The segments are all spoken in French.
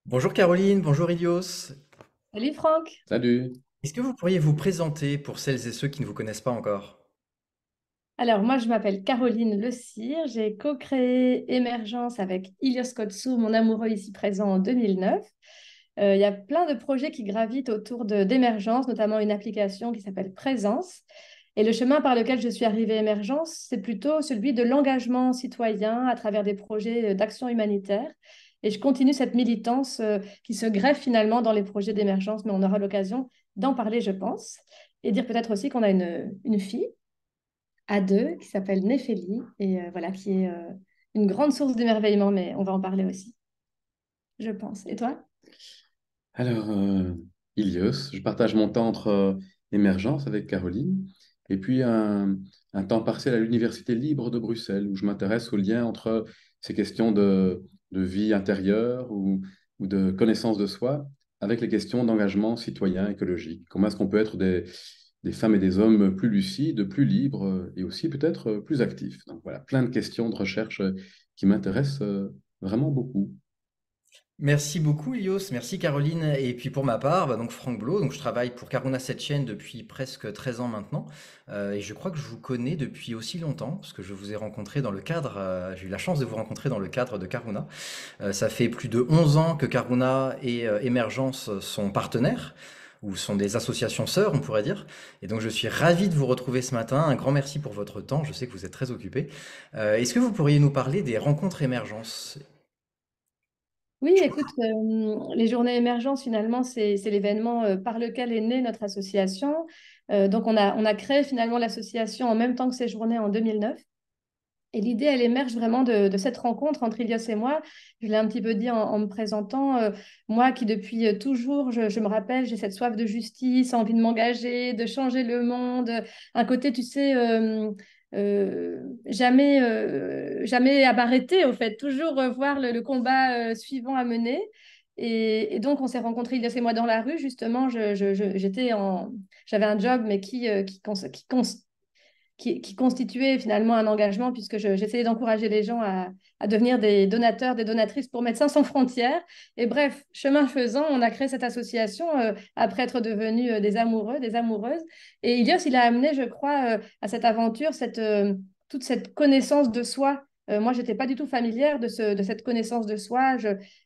Bonjour Caroline, bonjour Ilios. Salut Franck. Salut. Est-ce que vous pourriez vous présenter pour celles et ceux qui ne vous connaissent pas encore? Alors moi je m'appelle Caroline Le Cire, j'ai co-créé Émergence avec Ilios Kotsou, mon amoureux ici présent en 2009. Il y a plein de projets qui gravitent autour d'Émergence, notamment une application qui s'appelle Présence. Et le chemin par lequel je suis arrivée à Émergence, c'est plutôt celui de l'engagement citoyen à travers des projets d'action humanitaire. Et je continue cette militance qui se greffe finalement dans les projets d'émergence, mais on aura l'occasion d'en parler, je pense. Et dire peut-être aussi qu'on a une fille à deux qui s'appelle Néphélie et voilà, qui est une grande source d'émerveillement, mais on va en parler aussi, je pense. Et toi? Alors, Ilios, je partage mon temps entre émergence avec Caroline et puis un temps partiel à l'Université libre de Bruxelles où je m'intéresse au lien entre ces questions de vie intérieure ou de connaissance de soi avec les questions d'engagement citoyen écologique. Comment est-ce qu'on peut être des femmes et des hommes plus lucides, plus libres et aussi peut-être plus actifs. Donc voilà, plein de questions de recherche qui m'intéressent vraiment beaucoup. Merci beaucoup Ilios, merci Caroline. Et puis pour ma part, donc Franck Blo, donc je travaille pour Karuna Setchen depuis presque 13 ans maintenant. Et je crois que je vous connais depuis aussi longtemps, parce que je vous ai rencontré dans le cadre, j'ai eu la chance de vous rencontrer dans le cadre de Karuna. Ça fait plus de 11 ans que Karuna et Emergence sont partenaires, ou sont des associations sœurs, on pourrait dire. Et donc je suis ravi de vous retrouver ce matin. Un grand merci pour votre temps, je sais que vous êtes très occupé. Est-ce que vous pourriez nous parler des rencontres Émergence? Oui, écoute, les journées émergence, finalement, c'est l'événement par lequel est née notre association. Donc, on a créé finalement l'association en même temps que ces journées en 2009. Et l'idée, elle émerge vraiment de cette rencontre entre Ilias et moi. Je l'ai un petit peu dit en me présentant. Moi qui depuis toujours, je me rappelle, j'ai cette soif de justice, envie de m'engager, de changer le monde. Un côté, tu sais, jamais à m'arrêter, au fait. Toujours voir le combat suivant à mener. Et donc, on s'est rencontrés, Ilias et moi, dans la rue. Justement, j'avais un job, mais qui constituait finalement un engagement puisque j'essayais d'encourager les gens à devenir des donateurs, des donatrices pour Médecins sans frontières. Et bref, chemin faisant, on a créé cette association après être devenus des amoureux, des amoureuses. Et Ilios, il a amené, je crois, à cette aventure toute cette connaissance de soi. Moi, je n'étais pas du tout familière de cette connaissance de soi.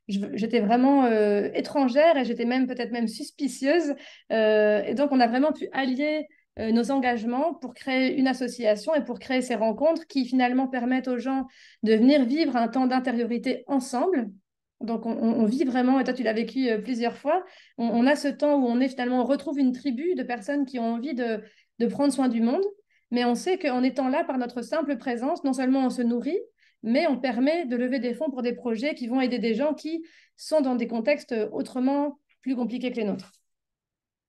J'étais vraiment étrangère et j'étais même peut-être même suspicieuse. Et donc, on a vraiment pu allier nos engagements pour créer une association et pour créer ces rencontres qui finalement permettent aux gens de venir vivre un temps d'intériorité ensemble. Donc on vit vraiment, et toi tu l'as vécu plusieurs fois, on a ce temps où on est finalement, on retrouve une tribu de personnes qui ont envie de prendre soin du monde, mais on sait qu'en étant là par notre simple présence, non seulement on se nourrit, mais on permet de lever des fonds pour des projets qui vont aider des gens qui sont dans des contextes autrement plus compliqués que les nôtres.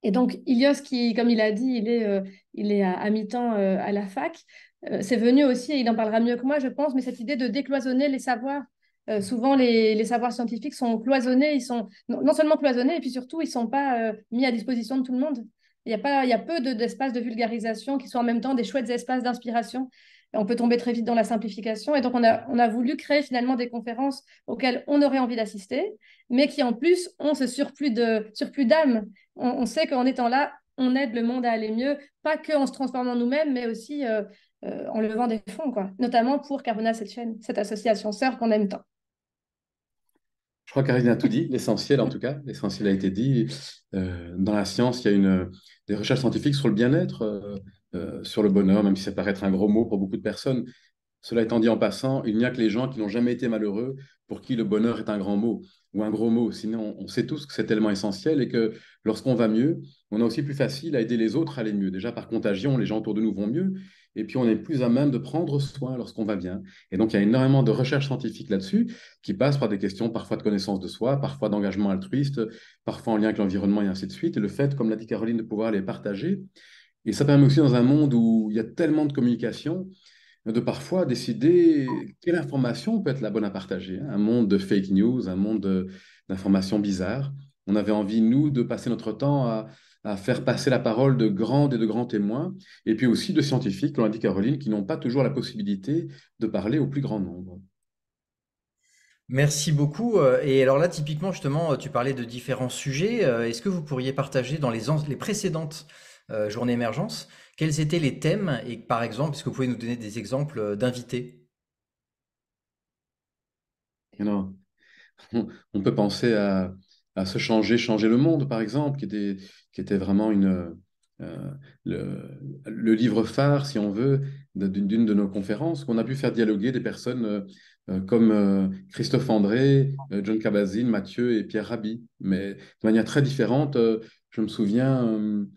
Et donc, Ilios, qui, comme il a dit, il est à mi-temps à la fac, c'est venu aussi, et il en parlera mieux que moi, je pense, mais cette idée de décloisonner les savoirs. Souvent, les savoirs scientifiques sont cloisonnés, ils sont non seulement cloisonnés, et puis surtout, ils ne sont pas mis à disposition de tout le monde. Il y a peu d'espaces de vulgarisation qui sont en même temps des chouettes espaces d'inspiration. On peut tomber très vite dans la simplification. Et donc, on a voulu créer finalement des conférences auxquelles on aurait envie d'assister, mais qui en plus ont ce surplus d'âme. On sait qu'en étant là, on aide le monde à aller mieux, pas que en se transformant nous-mêmes, mais aussi en levant des fonds, quoi. Notamment pour Carona cette chaîne, cette association sœur qu'on aime tant. Je crois qu'Arine a tout dit, l'essentiel en tout cas, l'essentiel a été dit. Dans la science, il y a des recherches scientifiques sur le bien-être, sur le bonheur, même si ça paraît être un gros mot pour beaucoup de personnes. Cela étant dit en passant, il n'y a que les gens qui n'ont jamais été malheureux pour qui le bonheur est un grand mot ou un gros mot. Sinon, on sait tous que c'est tellement essentiel et que lorsqu'on va mieux, on a aussi plus facile à aider les autres à aller mieux. Déjà par contagion, les gens autour de nous vont mieux et puis on est plus à même de prendre soin lorsqu'on va bien. Et donc il y a énormément de recherches scientifiques là-dessus qui passent par des questions parfois de connaissance de soi, parfois d'engagement altruiste, parfois en lien avec l'environnement et ainsi de suite. Et le fait, comme l'a dit Caroline, de pouvoir les partager. Et ça permet aussi dans un monde où il y a tellement de communication de parfois décider quelle information peut être la bonne à partager, hein. Un monde de fake news, un monde d'informations bizarres. On avait envie, nous, de passer notre temps à faire passer la parole de grandes et de grands témoins, et puis aussi de scientifiques, comme l'a dit Caroline, qui n'ont pas toujours la possibilité de parler au plus grand nombre. Merci beaucoup. Et alors là, typiquement, justement, tu parlais de différents sujets. Est-ce que vous pourriez partager dans les précédentes journées émergence, quels étaient les thèmes et par exemple, est-ce que vous pouvez nous donner des exemples d'invités? You know, on peut penser à se changer, changer le monde, par exemple, qui était vraiment euh, le, le livre phare, si on veut, d'une de nos conférences, qu'on a pu faire dialoguer des personnes comme Christophe André, John Kabat-Zinn, Mathieu et Pierre Rabhi, mais de manière très différente. Je me souviens un-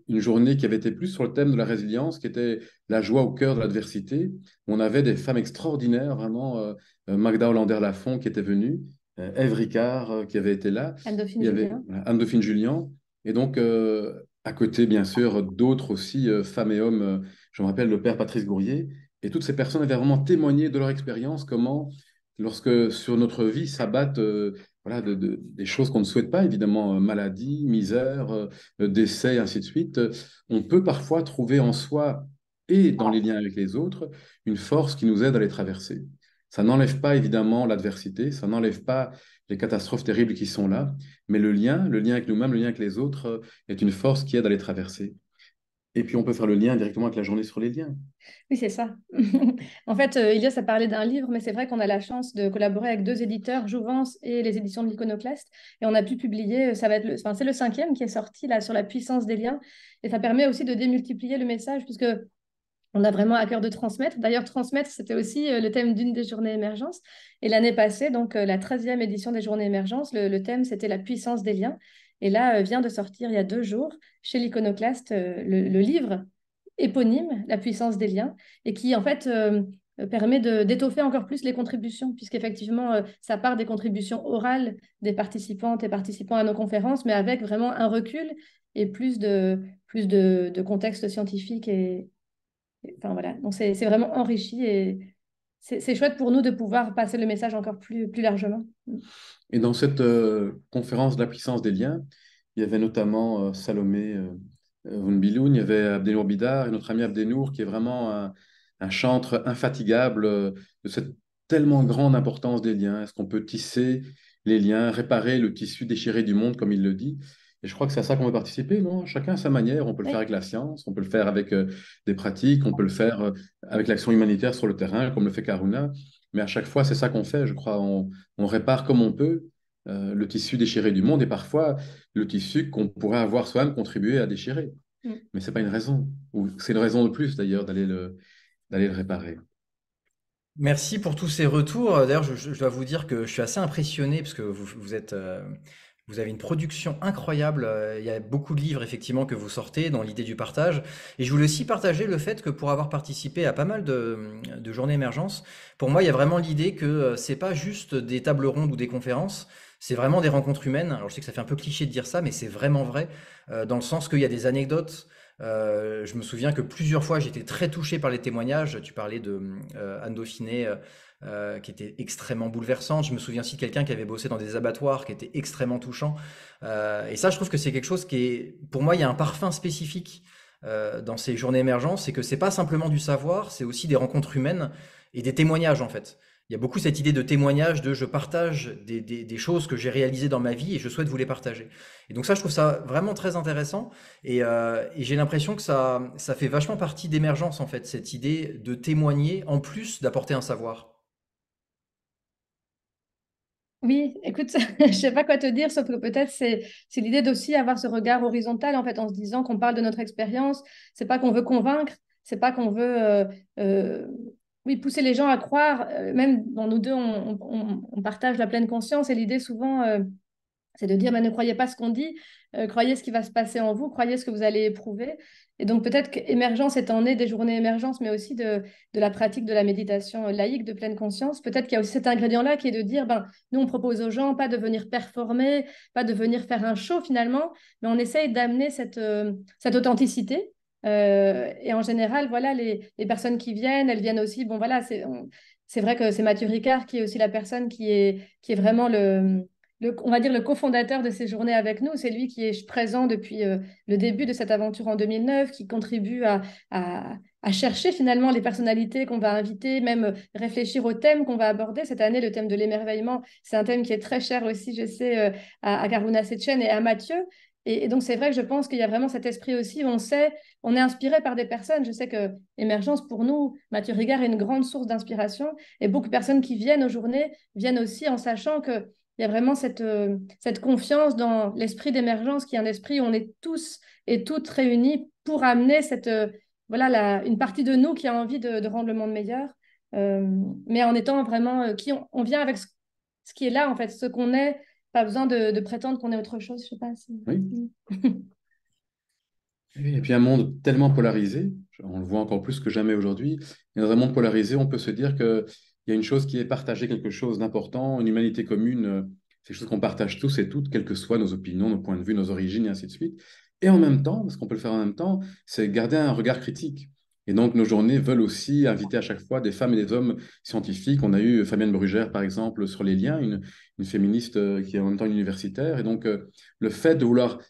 une journée qui avait été plus sur le thème de la résilience, qui était la joie au cœur de l'adversité. On avait des femmes extraordinaires, vraiment. Magda Hollander-Lafont qui était venue, Ève Ricard qui avait été là, Anne-Dauphine il y avait Julien. voilà, Anne-Dauphine Julien, et donc à côté, bien sûr, d'autres aussi, femmes et hommes, je me rappelle le père Patrice Gourier, et toutes ces personnes avaient vraiment témoigné de leur expérience, comment, lorsque sur notre vie s'abattent voilà, des choses qu'on ne souhaite pas, évidemment, maladie, misère, décès, et ainsi de suite, on peut parfois trouver en soi et dans les liens avec les autres une force qui nous aide à les traverser. Ça n'enlève pas évidemment l'adversité, ça n'enlève pas les catastrophes terribles qui sont là, mais le lien avec nous-mêmes, le lien avec les autres, est une force qui aide à les traverser. Et puis on peut faire le lien directement avec la journée sur les liens. Oui, c'est ça. En fait, Ilias a parlé d'un livre, mais c'est vrai qu'on a la chance de collaborer avec deux éditeurs, Jouvence et les éditions de l'Iconoclaste. Et on a pu publier, ça va être enfin, c'est le cinquième qui est sorti là sur la puissance des liens. Et ça permet aussi de démultiplier le message, puisque on a vraiment à cœur de transmettre. D'ailleurs, transmettre, c'était aussi le thème d'une des journées émergence. Et l'année passée, donc la 13e édition des journées émergence, le thème, c'était la puissance des liens. Et là, vient de sortir il y a 2 jours chez l'Iconoclaste le livre éponyme, La puissance des liens, et qui en fait permet d'étoffer encore plus les contributions, puisqu'effectivement, ça part des contributions orales des participantes et participants à nos conférences, mais avec vraiment un recul et plus de contexte scientifique enfin voilà, donc c'est vraiment enrichi et c'est chouette pour nous de pouvoir passer le message encore plus largement. Et dans cette conférence de la puissance des liens, il y avait notamment Salomé Von Biloun, il y avait Abdenour Bidar et notre ami Abdenour, qui est vraiment un chantre infatigable de cette tellement grande importance des liens. Est-ce qu'on peut tisser les liens, réparer le tissu déchiré du monde, comme il le dit? Et je crois que c'est à ça qu'on veut participer, non? Chacun à sa manière. On peut le faire Oui, avec la science, on peut le faire avec des pratiques, on peut le faire avec l'action humanitaire sur le terrain, comme le fait Karuna. Mais à chaque fois, c'est ça qu'on fait, je crois. On répare comme on peut le tissu déchiré du monde et parfois le tissu qu'on pourrait avoir soi-même contribué à déchirer. mm. Mais ce n'est pas une raison, ou c'est une raison de plus d'ailleurs d'aller le réparer. Merci pour tous ces retours. D'ailleurs, je dois vous dire que je suis assez impressionné parce que vous avez une production incroyable. Il y a beaucoup de livres effectivement que vous sortez dans l'idée du partage. Et je voulais aussi partager le fait que pour avoir participé à pas mal de journées émergence, pour moi, il y a vraiment l'idée que c'est pas juste des tables rondes ou des conférences. C'est vraiment des rencontres humaines. Alors je sais que ça fait un peu cliché de dire ça, mais c'est vraiment vrai dans le sens qu'il y a des anecdotes. Je me souviens que plusieurs fois j'étais très touché par les témoignages. Tu parlais de Anne Dauphiné qui était extrêmement bouleversante. Je me souviens aussi de quelqu'un qui avait bossé dans des abattoirs qui était extrêmement touchant. Et ça, je trouve que c'est quelque chose qui est, pour moi, il y a un parfum spécifique dans ces journées émergentes, c'est que c'est pas simplement du savoir, c'est aussi des rencontres humaines et des témoignages en fait. Il y a beaucoup cette idée de témoignage, de je partage des choses que j'ai réalisées dans ma vie et je souhaite vous les partager. Et donc ça, je trouve ça vraiment très intéressant. Et j'ai l'impression que ça fait vachement partie d'émergence, en fait, cette idée de témoigner en plus d'apporter un savoir. Oui, écoute, je sais pas quoi te dire, sauf que peut-être c'est l'idée d'aussi avoir ce regard horizontal en fait en se disant qu'on parle de notre expérience. C'est pas qu'on veut convaincre, c'est pas qu'on veut euh, oui pousser les gens à croire. Même dans nous deux, on partage la pleine conscience et l'idée souvent c'est de dire, mais ne croyez pas ce qu'on dit, croyez ce qui va se passer en vous, croyez ce que vous allez éprouver. Et donc peut-être qu'émergence étant née des journées émergence, mais aussi de la pratique de la méditation laïque de pleine conscience, peut-être qu'il y a aussi cet ingrédient-là qui est de dire, ben, nous on propose aux gens pas de venir performer, pas de venir faire un show finalement, mais on essaye d'amener cette authenticité. Et en général, voilà, les personnes qui viennent, elles viennent aussi, bon voilà, c'est vrai que c'est Mathieu Ricard qui est aussi la personne qui est vraiment on va dire le cofondateur de ces journées avec nous. C'est lui qui est présent depuis le début de cette aventure en 2009, qui contribue à chercher finalement les personnalités qu'on va inviter, même réfléchir au thème qu'on va aborder. Cette année, le thème de l'émerveillement, c'est un thème qui est très cher aussi, je sais, à Karuna Setchen et à Mathieu. Et donc, c'est vrai que je pense qu'il y a vraiment cet esprit aussi où on sait, on est inspiré par des personnes. Je sais que Émergence, pour nous, Mathieu Rigard est une grande source d'inspiration. Et beaucoup de personnes qui viennent aux journées viennent aussi en sachant que il y a vraiment cette confiance dans l'esprit d'émergence, qui est un esprit où on est tous et toutes réunis pour amener voilà, une partie de nous qui a envie de rendre le monde meilleur, euh, mais en étant vraiment qui on vient avec ce qui est là, en fait, ce qu'on est, pas besoin de prétendre qu'on est autre chose, je sais pas si... Oui. Et puis un monde tellement polarisé, on le voit encore plus que jamais aujourd'hui, et dans un monde polarisé, on peut se dire qu'il y a une chose qui est partagée, quelque chose d'important, une humanité commune, c'est quelque chose qu'on partage tous et toutes, quelles que soient nos opinions, nos points de vue, nos origines, et ainsi de suite. Et en même temps, parce qu'on peut le faire en même temps, c'est garder un regard critique. Et donc nos journées veulent aussi inviter à chaque fois des femmes et des hommes scientifiques. On a eu Fabienne Brugère, par exemple, sur les liens, une féministe qui est en même temps une universitaire. Et donc le fait de vouloir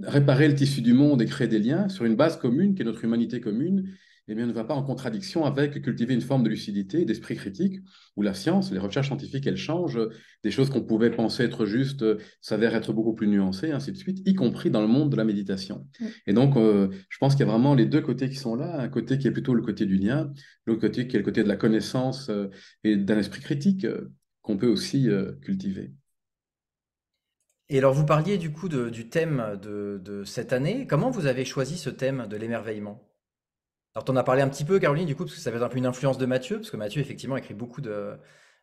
réparer le tissu du monde et créer des liens sur une base commune, qui est notre humanité commune, eh bien, ne va pas en contradiction avec cultiver une forme de lucidité, d'esprit critique, où la science, les recherches scientifiques, elles changent, des choses qu'on pouvait penser être justes s'avèrent être beaucoup plus nuancées, ainsi de suite, y compris dans le monde de la méditation. Et donc, je pense qu'il y a vraiment les deux côtés qui sont là, un côté qui est plutôt le côté du lien, l'autre côté qui est le côté de la connaissance et d'un esprit critique qu'on peut aussi cultiver. Et alors, vous parliez du coup du thème de cette année. Comment vous avez choisi ce thème de l'émerveillement? Alors, t'en as parlé un petit peu, Caroline, du coup, parce que ça fait un peu une influence de Mathieu, parce que Mathieu, effectivement, écrit beaucoup de...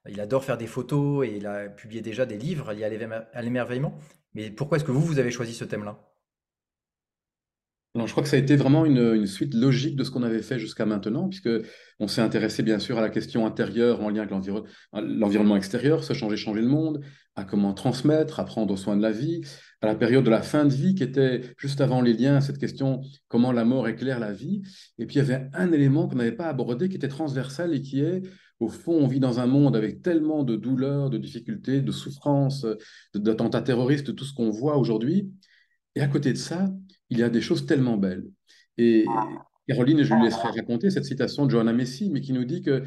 Il adore faire des photos et il a publié déjà des livres liés à l'émerveillement. Mais pourquoi est-ce que vous avez choisi ce thème-là? Alors, je crois que ça a été vraiment une suite logique de ce qu'on avait fait jusqu'à maintenant, puisque on s'est intéressé bien sûr à la question intérieure en lien avec l'environnement extérieur, se changer, changer le monde, à comment transmettre, à prendre soin de la vie, à la période de la fin de vie qui était juste avant les liens, cette question comment la mort éclaire la vie. Et puis il y avait un élément qu'on n'avait pas abordé qui était transversal et qui est, au fond, on vit dans un monde avec tellement de douleurs, de difficultés, de souffrances, d'attentats terroristes, de tout ce qu'on voit aujourd'hui. Et à côté de ça, il y a des choses tellement belles. Et Caroline, je lui laisserai raconter cette citation de Johanna Messi, mais qui nous dit que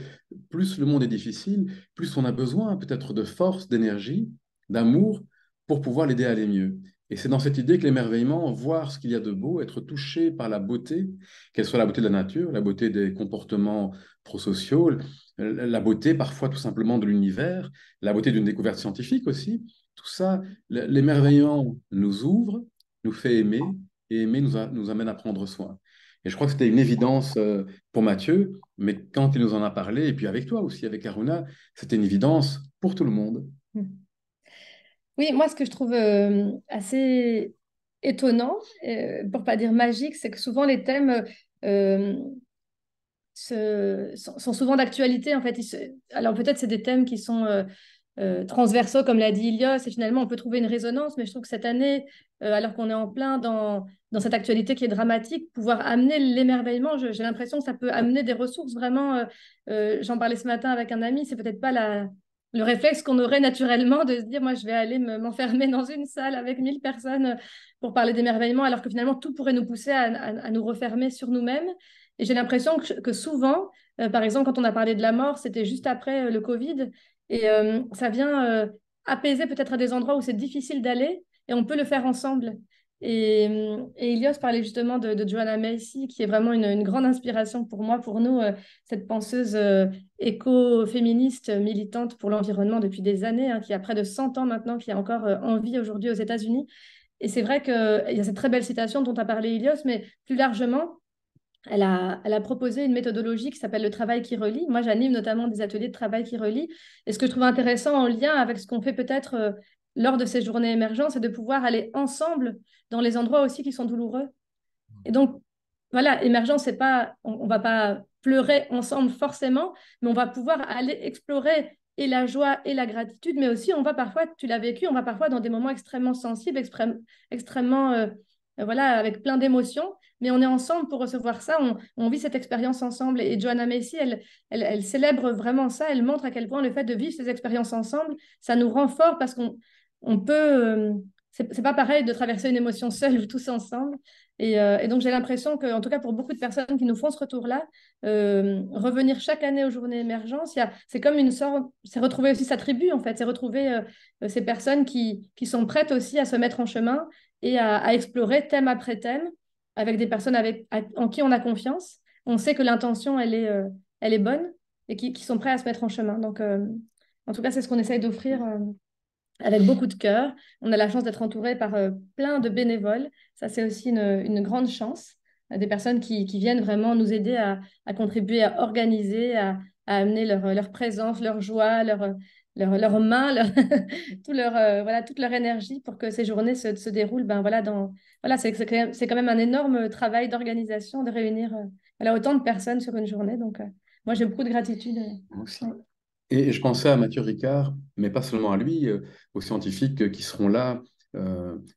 plus le monde est difficile, plus on a besoin peut-être de force, d'énergie, d'amour pour pouvoir l'aider à aller mieux. Et c'est dans cette idée que l'émerveillement, voir ce qu'il y a de beau, être touché par la beauté, qu'elle soit la beauté de la nature, la beauté des comportements prosociaux, la beauté parfois tout simplement de l'univers, la beauté d'une découverte scientifique aussi, tout ça, l'émerveillement nous ouvre, nous fait aimer, et aimer nous amène à prendre soin. Et je crois que c'était une évidence pour Mathieu, mais quand il nous en a parlé, et puis avec toi aussi, avec Aruna, c'était une évidence pour tout le monde. Oui, moi, ce que je trouve assez étonnant, pour pas dire magique, c'est que souvent les thèmes euh, sont souvent d'actualité. En fait, alors peut-être c'est des thèmes qui sont transversaux, comme l'a dit Ilios, et finalement on peut trouver une résonance, mais je trouve que cette année, alors qu'on est en plein dans cette actualité qui est dramatique, pouvoir amener l'émerveillement, j'ai l'impression que ça peut amener des ressources vraiment. J'en parlais ce matin avec un ami, c'est peut-être pas le réflexe qu'on aurait naturellement de se dire, moi je vais aller m'enfermer dans une salle avec 1000 personnes pour parler d'émerveillement, alors que finalement tout pourrait nous pousser à nous refermer sur nous-mêmes. Et j'ai l'impression que souvent, par exemple, quand on a parlé de la mort, c'était juste après le Covid. Et ça vient apaiser peut-être à des endroits où c'est difficile d'aller et on peut le faire ensemble. Et Ilios parlait justement de Joanna Macy, qui est vraiment une grande inspiration pour moi, pour nous, cette penseuse éco-féministe militante pour l'environnement depuis des années, hein, qui a près de 100 ans maintenant, qui est encore en vie aujourd'hui aux États-Unis. Et c'est vrai qu'il y a cette très belle citation dont a parlé Ilios, mais plus largement, elle a proposé une méthodologie qui s'appelle le travail qui relie. Moi, j'anime notamment des ateliers de travail qui relie. Et ce que je trouve intéressant en lien avec ce qu'on fait peut-être lors de ces journées émergentes, c'est de pouvoir aller ensemble dans les endroits aussi qui sont douloureux. Et donc, voilà, émergence, c'est pas, on va pas pleurer ensemble forcément, mais on va pouvoir aller explorer et la joie et la gratitude, mais aussi on va parfois, tu l'as vécu, on va parfois dans des moments extrêmement sensibles, extrêmement, voilà, avec plein d'émotions, mais on est ensemble pour recevoir ça, on vit cette expérience ensemble. Et Joanna Macy, elle célèbre vraiment ça, elle montre à quel point le fait de vivre ces expériences ensemble, ça nous rend fort parce qu'on peut c'est pas pareil de traverser une émotion seule ou tous ensemble. Et donc, j'ai l'impression que, en tout cas, pour beaucoup de personnes qui nous font ce retour-là, revenir chaque année aux journées émergence, c'est comme une sorte, c'est retrouver aussi sa tribu, en fait. C'est retrouver ces personnes qui sont prêtes aussi à se mettre en chemin et à explorer thème après thème avec des personnes en qui on a confiance. On sait que l'intention, elle est bonne et qui sont prêts à se mettre en chemin. Donc, en tout cas, c'est ce qu'on essaye d'offrir avec beaucoup de cœur. On a la chance d'être entouré par plein de bénévoles. Ça, c'est aussi une grande chance. Des personnes qui viennent vraiment nous aider à contribuer, à organiser, à amener leur présence, leur joie, leurs mains, voilà, toute leur énergie pour que ces journées se déroulent. Ben, voilà, voilà, c'est quand même un énorme travail d'organisation de réunir voilà, autant de personnes sur une journée. Donc, moi, j'ai beaucoup de gratitude. Aussi. Ouais. Et je pensais à Mathieu Ricard, mais pas seulement à lui, aux scientifiques qui seront là,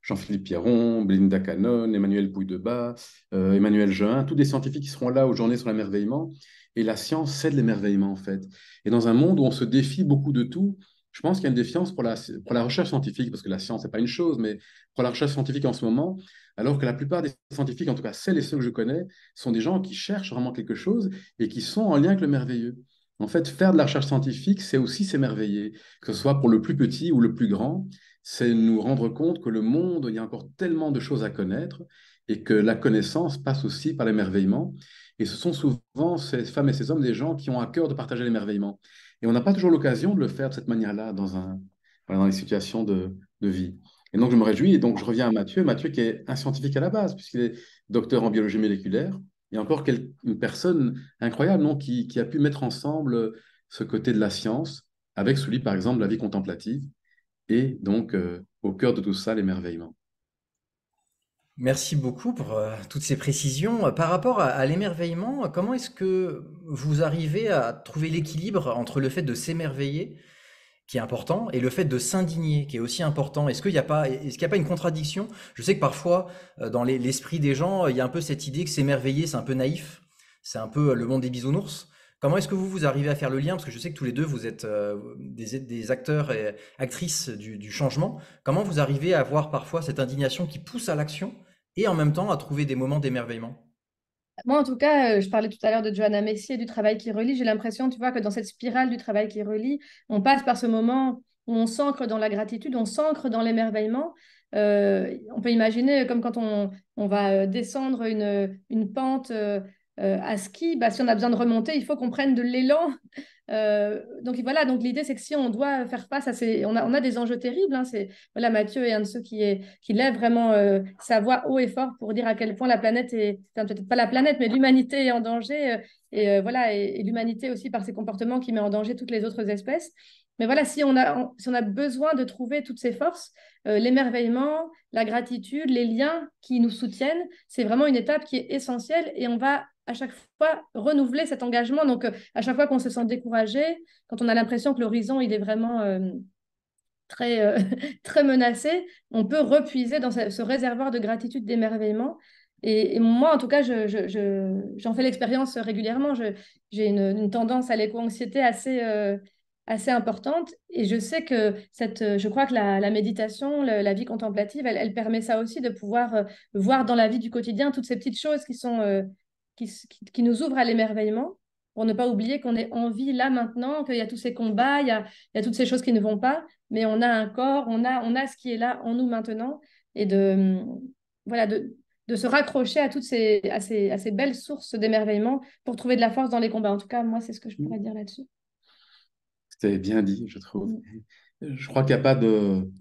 Jean-Philippe Pierron, Belinda Cannon, Emmanuel Pouille-de-Bas, Emmanuel Jeun, tous des scientifiques qui seront là aux Journées sur l'émerveillement. Et la science, c'est de l'émerveillement, en fait. Et dans un monde où on se défie beaucoup de tout, je pense qu'il y a une défiance pour la recherche scientifique, parce que la science, c'est pas une chose, mais pour la recherche scientifique en ce moment, alors que la plupart des scientifiques, en tout cas celles et ceux que je connais, sont des gens qui cherchent vraiment quelque chose et qui sont en lien avec le merveilleux. En fait, faire de la recherche scientifique, c'est aussi s'émerveiller, que ce soit pour le plus petit ou le plus grand, c'est nous rendre compte que le monde, il y a encore tellement de choses à connaître et que la connaissance passe aussi par l'émerveillement. Et ce sont souvent ces femmes et ces hommes des gens qui ont à cœur de partager l'émerveillement. Et on n'a pas toujours l'occasion de le faire de cette manière-là voilà, dans les situations de vie. Et donc, je me réjouis. Et donc, je reviens à Mathieu. Mathieu, qui est un scientifique à la base, puisqu'il est docteur en biologie moléculaire. Et encore une personne incroyable, non, qui a pu mettre ensemble ce côté de la science avec celui, par exemple, de la vie contemplative. Et donc, au cœur de tout ça, l'émerveillement. Merci beaucoup pour toutes ces précisions. Par rapport à l'émerveillement, comment est-ce que vous arrivez à trouver l'équilibre entre le fait de s'émerveiller, qui est important, et le fait de s'indigner, qui est aussi important? Est-ce qu'il n'y a pas une contradiction? Je sais que parfois, dans l'esprit des gens, il y a un peu cette idée que s'émerveiller, c'est un peu naïf, c'est un peu le monde des bisounours. Comment est-ce que vous arrivez à faire le lien? Parce que je sais que tous les deux, vous êtes des acteurs et actrices du changement. Comment vous arrivez à avoir parfois cette indignation qui pousse à l'action et en même temps à trouver des moments d'émerveillement? Moi, en tout cas, je parlais tout à l'heure de Johanna Messier, du travail qui relie. J'ai l'impression, tu vois, que dans cette spirale du travail qui relie, on passe par ce moment où on s'ancre dans la gratitude, on s'ancre dans l'émerveillement. On peut imaginer comme quand on va descendre une pente à ski, bah, si on a besoin de remonter, il faut qu'on prenne de l'élan. Donc voilà, donc l'idée c'est que si on doit faire face à on a des enjeux terribles, hein, voilà, Mathieu est un de ceux qui lève vraiment sa voix haut et fort pour dire à quel point la planète enfin, peut-être pas la planète, mais l'humanité est en danger, voilà, et l'humanité aussi par ses comportements qui met en danger toutes les autres espèces. Mais voilà, si on a besoin de trouver toutes ces forces, l'émerveillement, la gratitude, les liens qui nous soutiennent, c'est vraiment une étape qui est essentielle et on va à chaque fois renouveler cet engagement. Donc, à chaque fois qu'on se sent découragé, quand on a l'impression que l'horizon, il est vraiment très, très menacé, on peut repuiser dans ce réservoir de gratitude, d'émerveillement. Et moi, en tout cas, j'en fais l'expérience régulièrement. J'ai une tendance à l'éco-anxiété assez importante. Et je sais que je crois que la méditation, la vie contemplative, elle permet ça aussi, de pouvoir voir dans la vie du quotidien toutes ces petites choses qui nous ouvrent à l'émerveillement, pour ne pas oublier qu'on est en vie là maintenant, qu'il y a tous ces combats, il y a toutes ces choses qui ne vont pas, mais on a un corps, on a ce qui est là en nous maintenant, et voilà, de se raccrocher à toutes ces belles sources d'émerveillement pour trouver de la force dans les combats. En tout cas, moi, c'est ce que je pourrais dire là-dessus. C'était bien dit, je trouve. Mm. Je crois qu'il n'y a pas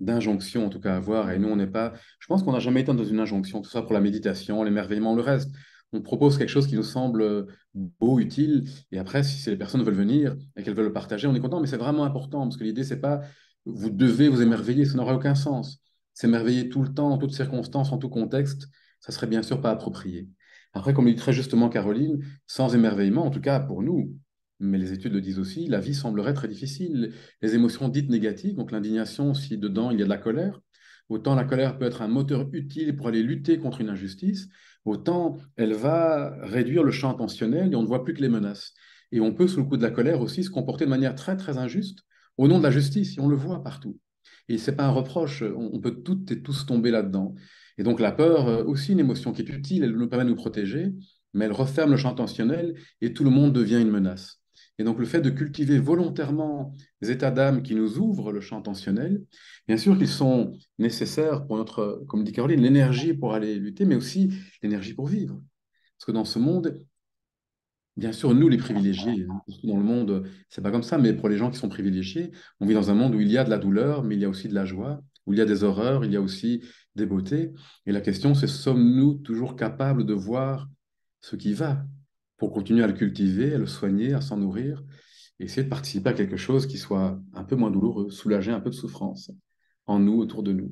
d'injonction, en tout cas, à avoir. Et nous, on n'est pas. Je pense qu'on n'a jamais été dans une injonction, que ce soit pour la méditation, l'émerveillement, le reste. On propose quelque chose qui nous semble beau, utile. Et après, si les personnes veulent venir et qu'elles veulent le partager, on est content. Mais c'est vraiment important parce que l'idée, c'est pas vous devez vous émerveiller, ça n'aurait aucun sens. S'émerveiller tout le temps, en toutes circonstances, en tout contexte, ça serait bien sûr pas approprié. Après, comme le dit très justement Caroline, sans émerveillement, en tout cas pour nous, mais les études le disent aussi, la vie semblerait très difficile. Les émotions dites négatives, donc l'indignation, si dedans il y a de la colère, autant la colère peut être un moteur utile pour aller lutter contre une injustice, autant elle va réduire le champ attentionnel et on ne voit plus que les menaces. Et on peut, sous le coup de la colère aussi, se comporter de manière très, très injuste au nom de la justice, et on le voit partout. Et ce n'est pas un reproche, on peut toutes et tous tomber là-dedans. Et donc la peur, aussi une émotion qui est utile, elle nous permet de nous protéger, mais elle referme le champ intentionnel et tout le monde devient une menace. Et donc le fait de cultiver volontairement des états d'âme qui nous ouvrent le champ intentionnel, bien sûr qu'ils sont nécessaires pour notre, comme dit Caroline, l'énergie pour aller lutter, mais aussi l'énergie pour vivre. Parce que dans ce monde, bien sûr, nous les privilégiés, dans le monde, c'est pas comme ça, mais pour les gens qui sont privilégiés, on vit dans un monde où il y a de la douleur, mais il y a aussi de la joie, où il y a des horreurs, il y a aussi des beautés. Et la question, c'est sommes-nous toujours capables de voir ce qui va pour continuer à le cultiver, à le soigner, à s'en nourrir, et essayer de participer à quelque chose qui soit un peu moins douloureux, soulager un peu de souffrance en nous, autour de nous.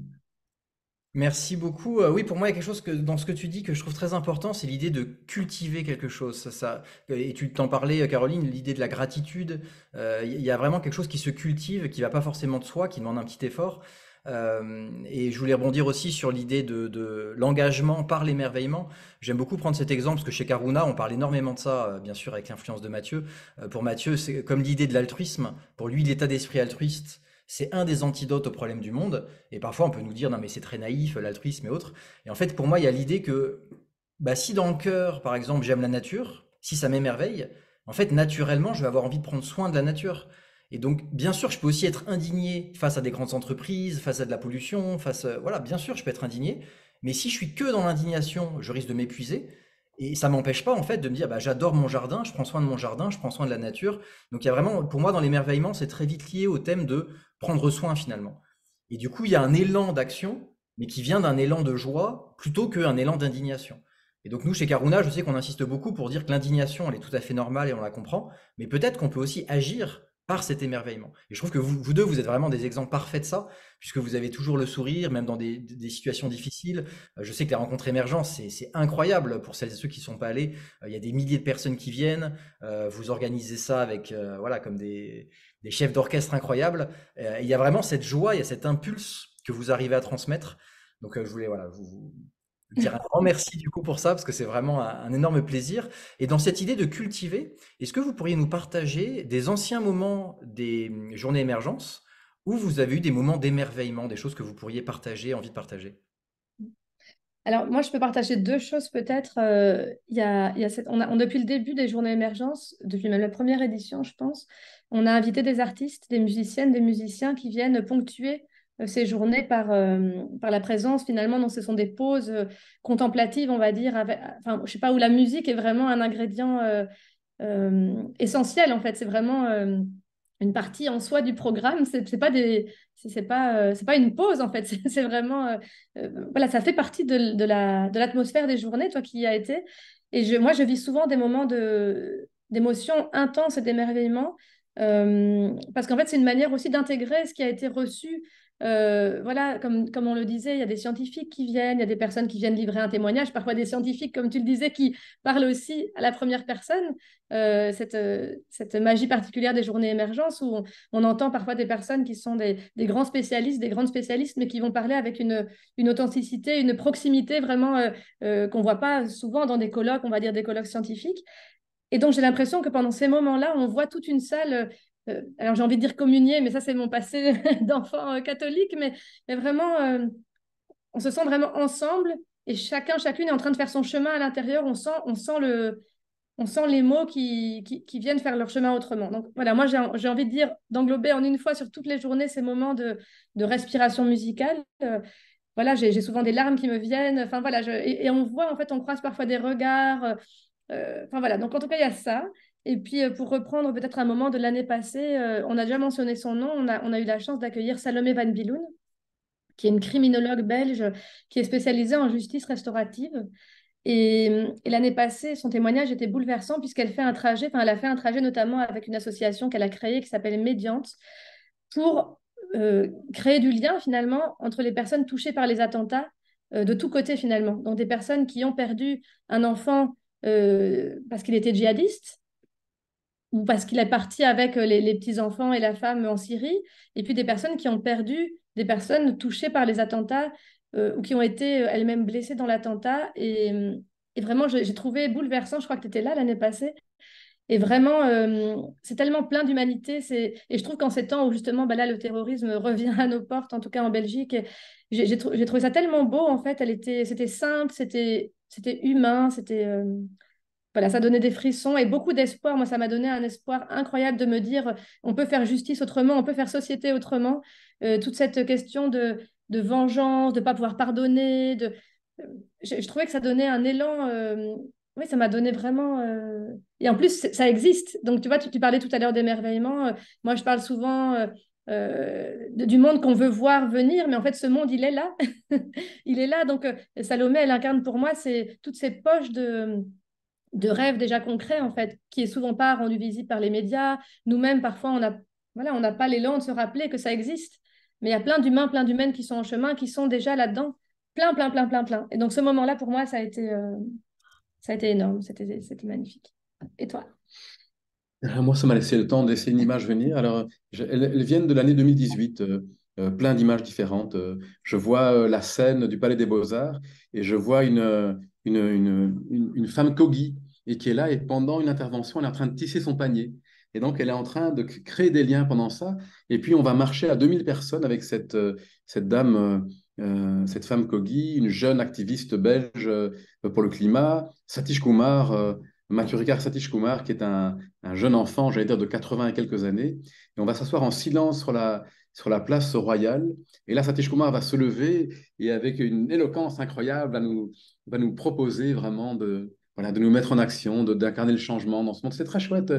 Merci beaucoup. Oui, pour moi, il y a quelque chose dans ce que tu dis que je trouve très important, c'est l'idée de cultiver quelque chose. Et tu t'en parlais, Caroline, l'idée de la gratitude. Il y a vraiment quelque chose qui se cultive, qui va pas forcément de soi, qui demande un petit effort. Et je voulais rebondir aussi sur l'idée de l'engagement par l'émerveillement. J'aime beaucoup prendre cet exemple parce que chez Karuna, on parle énormément de ça, bien sûr, avec l'influence de Mathieu. Pour Mathieu, c'est comme l'idée de l'altruisme. Pour lui, l'état d'esprit altruiste, c'est un des antidotes au problème du monde. Et parfois, on peut nous dire, non, mais c'est très naïf, l'altruisme et autres. Et en fait, pour moi, il y a l'idée que bah, si dans le cœur, par exemple, j'aime la nature, si ça m'émerveille, en fait, naturellement, je vais avoir envie de prendre soin de la nature. Et donc, bien sûr, je peux aussi être indigné face à des grandes entreprises, face à de la pollution, voilà, bien sûr, je peux être indigné. Mais si je suis que dans l'indignation, je risque de m'épuiser. Et ça m'empêche pas, en fait, de me dire, bah, j'adore mon jardin, je prends soin de mon jardin, je prends soin de la nature. Donc, il y a vraiment, pour moi, dans l'émerveillement, c'est très vite lié au thème de prendre soin, finalement. Et du coup, il y a un élan d'action, mais qui vient d'un élan de joie plutôt qu'un élan d'indignation. Et donc, nous, chez Karuna, je sais qu'on insiste beaucoup pour dire que l'indignation, elle est tout à fait normale et on la comprend, mais peut-être qu'on peut aussi agir par cet émerveillement. Et je trouve que vous deux, vous êtes vraiment des exemples parfaits de ça, puisque vous avez toujours le sourire, même dans des situations difficiles. Je sais que les rencontres émergentes, c'est incroyable pour celles et ceux qui ne sont pas allés. Il y a des milliers de personnes qui viennent. Vous organisez ça avec, voilà, comme des chefs d'orchestre incroyables. Il y a vraiment cette joie, il y a cet impulse que vous arrivez à transmettre. Donc, je voulais voilà, vous dire un grand merci du coup pour ça, parce que c'est vraiment un énorme plaisir. Et dans cette idée de cultiver, est-ce que vous pourriez nous partager des anciens moments des journées émergence où vous avez eu des moments d'émerveillement, des choses que vous pourriez partager, envie de partager? Alors, moi, je peux partager deux choses peut-être. Depuis le début des journées émergence, depuis même la première édition, je pense, on a invité des artistes, des musiciennes, des musiciens qui viennent ponctuer ces journées par la présence, finalement, donc ce sont des pauses contemplatives, on va dire, enfin, je sais pas, où la musique est vraiment un ingrédient essentiel, en fait. C'est vraiment une partie en soi du programme. C'est pas c'est pas une pause, en fait. C'est vraiment, voilà, ça fait partie de l'atmosphère des journées, toi qui y as été. Et moi, je vis souvent des moments d'émotion intense et d'émerveillement, parce qu'en fait, c'est une manière aussi d'intégrer ce qui a été reçu. Voilà, comme on le disait, il y a des scientifiques qui viennent, il y a des personnes qui viennent livrer un témoignage, parfois des scientifiques, comme tu le disais, qui parlent aussi à la première personne. Cette magie particulière des journées émergence où on entend parfois des personnes qui sont des grands spécialistes, des grandes spécialistes, mais qui vont parler avec une authenticité, une proximité vraiment qu'on ne voit pas souvent dans des colloques, on va dire des colloques scientifiques. Et donc, j'ai l'impression que pendant ces moments-là, on voit toute une salle, alors j'ai envie de dire communier, mais ça, c'est mon passé d'enfant catholique, mais vraiment, on se sent vraiment ensemble et chacune est en train de faire son chemin à l'intérieur. On sent les mots qui viennent faire leur chemin autrement. Donc voilà, moi j'ai envie de dire, d'englober en une fois sur toutes les journées ces moments de respiration musicale. Voilà, j'ai souvent des larmes qui me viennent. Enfin voilà, et on voit, en fait, on croise parfois des regards. Enfin voilà, donc en tout cas, il y a ça. Et puis pour reprendre peut-être un moment de l'année passée, on a déjà mentionné son nom, on a eu la chance d'accueillir Salomé Van Biloen, qui est une criminologue belge qui est spécialisée en justice restaurative. Et l'année passée, son témoignage était bouleversant puisqu'elle fait un trajet, enfin, elle a fait un trajet notamment avec une association qu'elle a créée qui s'appelle Médiante pour créer du lien finalement entre les personnes touchées par les attentats de tous côtés finalement. Donc des personnes qui ont perdu un enfant parce qu'il était djihadiste ou parce qu'il est parti avec les petits-enfants et la femme en Syrie, et puis des personnes qui ont perdu des personnes touchées par les attentats ou qui ont été elles-mêmes blessées dans l'attentat. Et vraiment, j'ai trouvé bouleversant, je crois que tu étais là l'année passée, Et vraiment, c'est tellement plein d'humanité. Et je trouve qu'en ces temps où justement, bah là, le terrorisme revient à nos portes, en tout cas en Belgique, et j'ai trouvé ça tellement beau, en fait. C'était simple, c'était humain, voilà, ça donnait des frissons et beaucoup d'espoir. Moi, ça m'a donné un espoir incroyable de me dire, on peut faire justice autrement, on peut faire société autrement. Toute cette question de vengeance, de ne pas pouvoir pardonner, je trouvais que ça donnait un élan. Oui, ça m'a donné vraiment. Et en plus, ça existe. Donc, tu vois, tu parlais tout à l'heure d'émerveillement. Moi, je parle souvent du monde qu'on veut voir venir, mais en fait, ce monde, il est là. Il est là. Donc, Salomé, elle incarne pour moi toutes ces poches de rêves déjà concrets, en fait, qui est souvent pas rendu visible par les médias. Nous-mêmes, parfois, voilà, on n'a pas l'élan de se rappeler que ça existe. Mais il y a plein d'humains, plein d'humaines qui sont en chemin, qui sont déjà là-dedans. Plein, plein, plein, plein, plein. Et donc, ce moment-là, pour moi, ça a été énorme. C'était magnifique. Et toi? Alors, moi, ça m'a laissé le temps de laisser une image venir. Alors, elles viennent de l'année 2018, plein d'images différentes. Je vois la scène du Palais des Beaux-Arts et je vois une femme Kogi et qui est là et pendant une intervention, elle est en train de tisser son panier. Et donc, elle est en train de créer des liens pendant ça. Et puis, on va marcher à 2000 personnes avec cette dame, cette femme Kogi, une jeune activiste belge pour le climat, Satish Kumar, Mathurika Satish Kumar, qui est un jeune enfant, j'allais dire de 80 et quelques années, et on va s'asseoir en silence sur la place royale. Et là, Satish Kumar va se lever et avec une éloquence incroyable va nous proposer vraiment voilà, de nous mettre en action, d'incarner le changement dans ce monde. C'est très chouette,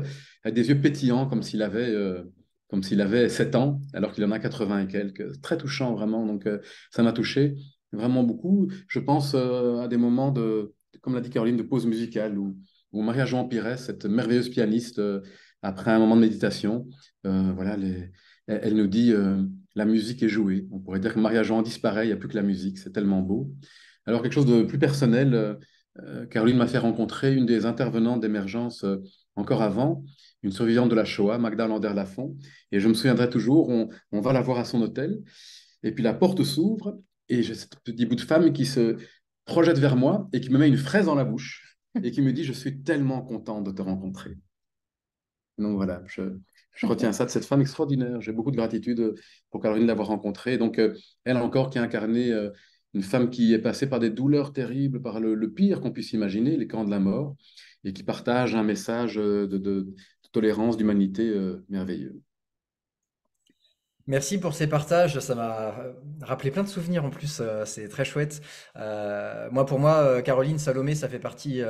avec des yeux pétillants comme s'il avait 7 ans, alors qu'il en a 80 et quelques. Très touchant, vraiment. Donc, ça m'a touché vraiment beaucoup. Je pense à des moments comme l'a dit Caroline, de pause musicale où Maria-Joan Pires, cette merveilleuse pianiste, après un moment de méditation, voilà, elle nous dit la musique est jouée. On pourrait dire que Maria-Joan disparaît, il n'y a plus que la musique, c'est tellement beau. Alors, quelque chose de plus personnel, Caroline m'a fait rencontrer une des intervenantes d'émergence encore avant, une survivante de la Shoah, Magda Lander-Lafont. Et je me souviendrai toujours, on va la voir à son hôtel, et puis la porte s'ouvre, et j'ai ce petit bout de femme qui se projette vers moi et qui me met une fraise dans la bouche et qui me dit, je suis tellement content de te rencontrer. Donc voilà, je retiens ça de cette femme extraordinaire. J'ai beaucoup de gratitude pour Caroline d'avoir rencontrée. Donc elle encore qui a incarné une femme qui est passée par des douleurs terribles, par le pire qu'on puisse imaginer, les camps de la mort, et qui partage un message de tolérance, d'humanité merveilleux. Merci pour ces partages, ça m'a rappelé plein de souvenirs en plus, c'est très chouette. Pour moi, Caroline Salomé, ça fait partie,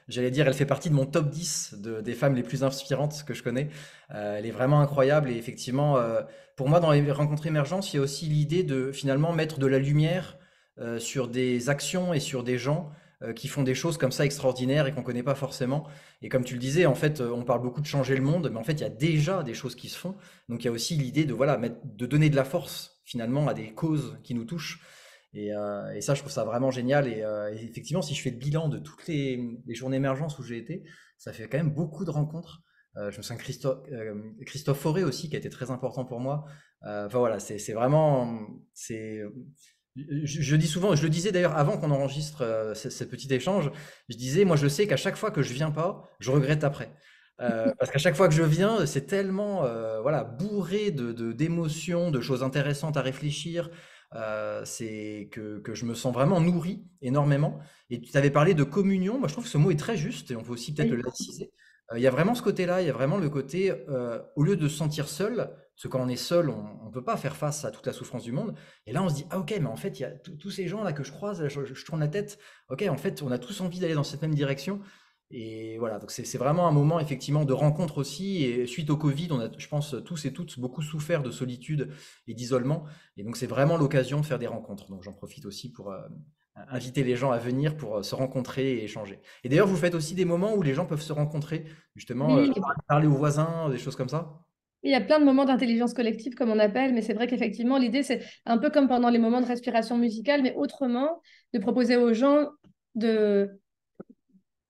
j'allais dire, elle fait partie de mon top 10 des femmes les plus inspirantes que je connais. Elle est vraiment incroyable et effectivement, pour moi, dans les rencontres émergentes, il y a aussi l'idée de finalement mettre de la lumière sur des actions et sur des gens qui font des choses comme ça extraordinaires et qu'on connaît pas forcément. Et comme tu le disais, en fait, on parle beaucoup de changer le monde, mais en fait, il y a déjà des choses qui se font. Donc il y a aussi l'idée de voilà, de donner de la force finalement à des causes qui nous touchent. Et ça, je trouve ça vraiment génial. Et effectivement, si je fais le bilan de toutes les journées émergence où j'ai été, ça fait quand même beaucoup de rencontres. Je me souviens de Christophe Fauré aussi, qui a été très important pour moi. Enfin voilà, c'est vraiment, je dis souvent, je le disais d'ailleurs avant qu'on enregistre ce petit échange, je disais, moi je sais qu'à chaque fois que je viens pas, je regrette après. Parce qu'à chaque fois que je viens, c'est tellement voilà, bourré d'émotions, de choses intéressantes à réfléchir. C'est que je me sens vraiment nourri énormément. Et tu t'avais parlé de communion. Moi, je trouve que ce mot est très juste et on peut aussi peut-être le Oui. laïciser. Il y a vraiment ce côté-là, il y a vraiment le côté, au lieu de se sentir seul, parce que quand on est seul, on ne peut pas faire face à toute la souffrance du monde. Et là, on se dit, ah ok, mais en fait, il y a tous ces gens-là que je croise, je tourne la tête. Ok, en fait, on a tous envie d'aller dans cette même direction. Et voilà, donc c'est vraiment un moment effectivement de rencontre aussi. Et suite au Covid, on a, je pense, tous et toutes beaucoup souffert de solitude et d'isolement. Et donc c'est vraiment l'occasion de faire des rencontres. Donc j'en profite aussi pour inviter les gens à venir pour se rencontrer et échanger. Et d'ailleurs, vous faites aussi des moments où les gens peuvent se rencontrer, justement, Oui, parler aux voisins, des choses comme ça. il y a plein de moments d'intelligence collective, comme on appelle, mais c'est vrai qu'effectivement, l'idée, c'est un peu comme pendant les moments de respiration musicale, mais autrement, de proposer aux gens de,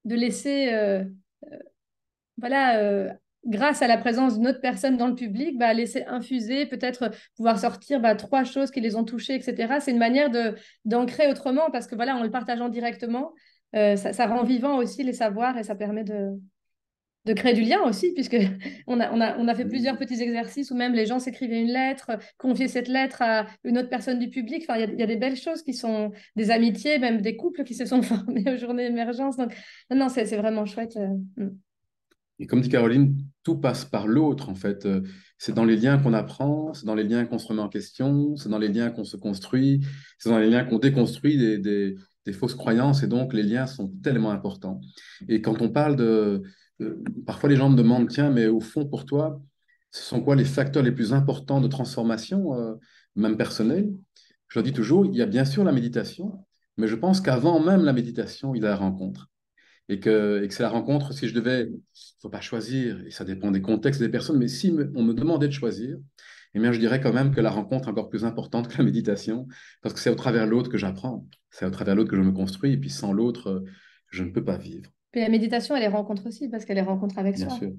de laisser voilà, grâce à la présence d'une autre personne dans le public, bah, laisser infuser, peut-être pouvoir sortir trois choses qui les ont touchés, etc. C'est une manière d'ancrer autrement parce que voilà, en le partageant directement, ça rend vivant aussi les savoirs et ça permet de créer du lien aussi, puisque on a fait plusieurs Oui. petits exercices où même les gens s'écrivaient une lettre, confiaient cette lettre à une autre personne du public. Enfin, il y a des belles choses qui sont des amitiés, même des couples qui se sont formés aux journées émergence. Donc, non, non, c'est vraiment chouette. Et comme dit Caroline, tout passe par l'autre, en fait. C'est dans les liens qu'on apprend, c'est dans les liens qu'on se remet en question, c'est dans les liens qu'on se construit, c'est dans les liens qu'on déconstruit des fausses croyances. Et donc, les liens sont tellement importants. Et quand on parle parfois, les gens me demandent, tiens, mais au fond, pour toi, ce sont quoi les facteurs les plus importants de transformation, même personnelle? Je leur dis toujours, il y a bien sûr la méditation, mais je pense qu'avant même la méditation, il y a la rencontre et que c'est la rencontre, si je devais, il ne faut pas choisir, et ça dépend des contextes et des personnes, mais si on me demandait de choisir, eh bien, je dirais quand même que la rencontre est encore plus importante que la méditation, parce que c'est au travers de l'autre que j'apprends, c'est au travers de l'autre que je me construis, et puis sans l'autre, je ne peux pas vivre, Puis la méditation, elle les rencontre aussi, parce qu'elle les rencontre avec bien soi. sûr.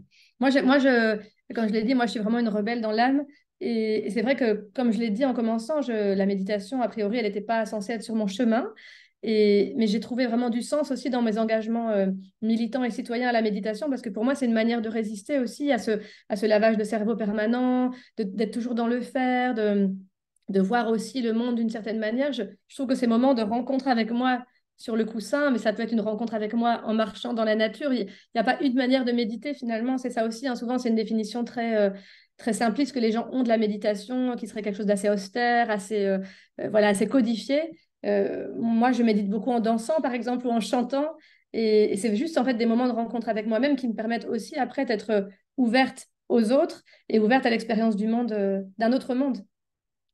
Comme je l'ai dit, moi, je suis vraiment une rebelle dans l'âme. Et c'est vrai que, comme je l'ai dit en commençant, la méditation, a priori, elle n'était pas censée être sur mon chemin. Mais j'ai trouvé vraiment du sens aussi dans mes engagements militants et citoyens à la méditation, parce que pour moi, c'est une manière de résister aussi à ce lavage de cerveau permanent, d'être toujours dans le faire, de voir aussi le monde d'une certaine manière. Je trouve que ces moments de rencontre avec moi sur le coussin, mais ça peut être une rencontre avec moi en marchant dans la nature. Il n'y a pas une manière de méditer finalement, c'est ça aussi, hein. Souvent, c'est une définition très simpliste que les gens ont de la méditation, qui serait quelque chose d'assez austère, voilà, assez codifié. Moi, je médite beaucoup en dansant, par exemple, ou en chantant. Et c'est juste en fait des moments de rencontre avec moi-même qui me permettent aussi après d'être ouverte aux autres et ouverte à l'expérience du monde, d'un autre monde.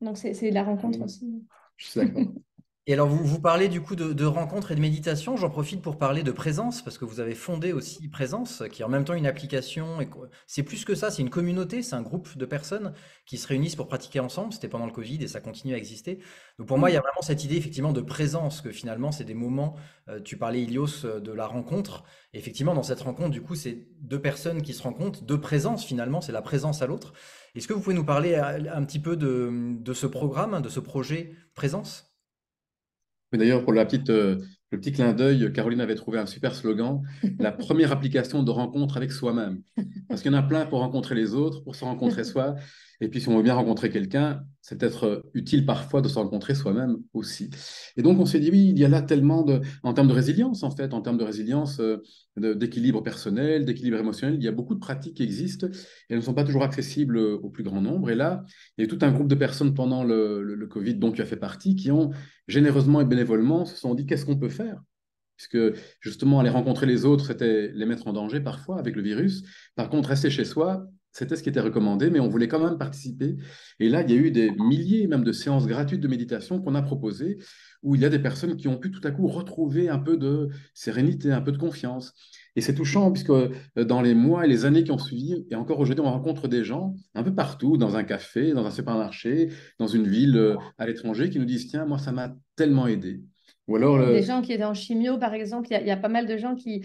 Donc, c'est la rencontre Oui, aussi. je suis d'accord. Et alors, vous parlez du coup de rencontres et de méditation. J'en profite pour parler de Présence, parce que vous avez fondé aussi Présence, qui est en même temps une application. C'est plus que ça, c'est une communauté, c'est un groupe de personnes qui se réunissent pour pratiquer ensemble. C'était pendant le Covid et ça continue à exister. Donc pour moi, il y a vraiment cette idée effectivement de présence, que finalement, c'est des moments, tu parlais Ilios, de la rencontre. Et effectivement, dans cette rencontre, du coup, c'est deux personnes qui se rencontrent, deux présences finalement, c'est la présence à l'autre. Est-ce que vous pouvez nous parler un petit peu de ce programme, de ce projet Présence? Mais d'ailleurs, pour le petit clin d'œil, Caroline avait trouvé un super slogan, la première application de rencontre avec soi-même. Parce qu'il y en a plein pour rencontrer les autres, pour se rencontrer soi. Et puis, si on veut bien rencontrer quelqu'un, c'est peut-être utile parfois de se rencontrer soi-même aussi. Et donc, on s'est dit, oui, il y a là tellement en termes de résilience, en fait, en termes de résilience, d'équilibre personnel, d'équilibre émotionnel, il y a beaucoup de pratiques qui existent et elles ne sont pas toujours accessibles au plus grand nombre. Et là, il y a eu tout un groupe de personnes pendant le Covid, dont tu as fait partie, qui ont généreusement et bénévolement se sont dit qu'est-ce qu'on peut faire? Puisque justement, aller rencontrer les autres, c'était les mettre en danger parfois avec le virus. Par contre, rester chez soi, c'était ce qui était recommandé, mais on voulait quand même participer. Et là, il y a eu des milliers même de séances gratuites de méditation qu'on a proposées, où il y a des personnes qui ont pu tout à coup retrouver un peu de sérénité, un peu de confiance. Et c'est touchant, puisque dans les mois et les années qui ont suivi, et encore aujourd'hui, on rencontre des gens un peu partout, dans un café, dans un supermarché, dans une ville à l'étranger, qui nous disent, tiens, moi, ça m'a tellement aidé. Ou alors, Des gens qui étaient en chimio, par exemple, il y a pas mal de gens qui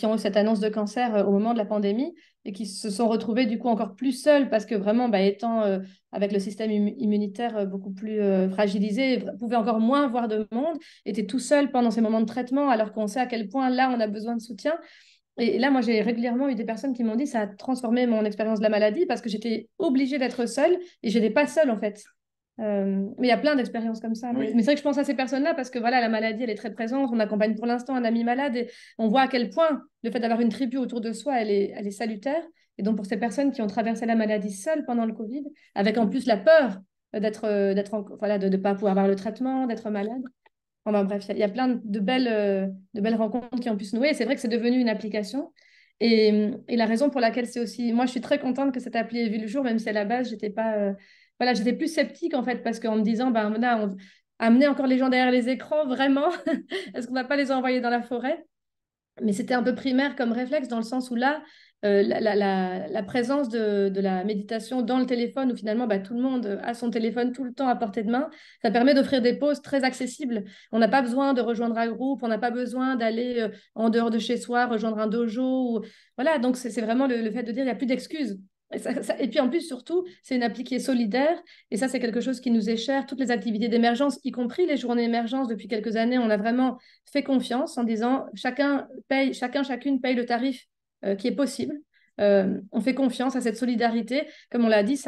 ont eu cette annonce de cancer au moment de la pandémie et qui se sont retrouvés du coup encore plus seuls parce que vraiment, bah, étant avec le système immunitaire beaucoup plus fragilisé, pouvaient encore moins voir de monde, étaient tout seuls pendant ces moments de traitement alors qu'on sait à quel point là, on a besoin de soutien. Et là, moi, j'ai régulièrement eu des personnes qui m'ont dit ça a transformé mon expérience de la maladie parce que j'étais obligée d'être seule et je n'étais pas seule en fait. Mais il y a plein d'expériences comme ça. Mais oui. c'est vrai que je pense à ces personnes-là parce que voilà, la maladie, elle est très présente. On accompagne pour l'instant un ami malade et on voit à quel point le fait d'avoir une tribu autour de soi, elle est salutaire. Et donc, pour ces personnes qui ont traversé la maladie seules pendant le Covid, avec en plus la peur voilà, de ne pas pouvoir avoir le traitement, d'être malade. Enfin, bref, il y a plein de belles rencontres qui ont pu se nouer. Et c'est vrai que c'est devenu une application. Et la raison pour laquelle c'est aussi. Moi, je suis très contente que cette appli ait vu le jour, même si à la base, j'étais pas. Voilà, j'étais plus sceptique en fait, parce qu'en me disant, ben, amener encore les gens derrière les écrans, vraiment, est-ce qu'on ne va pas les envoyer dans la forêt? Mais c'était un peu primaire comme réflexe dans le sens où là, la présence de la méditation dans le téléphone, où finalement bah, tout le monde a son téléphone tout le temps à portée de main, ça permet d'offrir des pauses très accessibles. On n'a pas besoin de rejoindre un groupe, on n'a pas besoin d'aller en dehors de chez soi, rejoindre un dojo. Voilà, donc c'est vraiment le fait de dire il n'y a plus d'excuses. Et puis en plus, surtout, c'est une appli qui est solidaire. Et ça, c'est quelque chose qui nous est cher. Toutes les activités d'émergence, y compris les journées d'émergence, depuis quelques années, on a vraiment fait confiance en disant chacune paye le tarif qui est possible. On fait confiance à cette solidarité. Comme on l'a dit,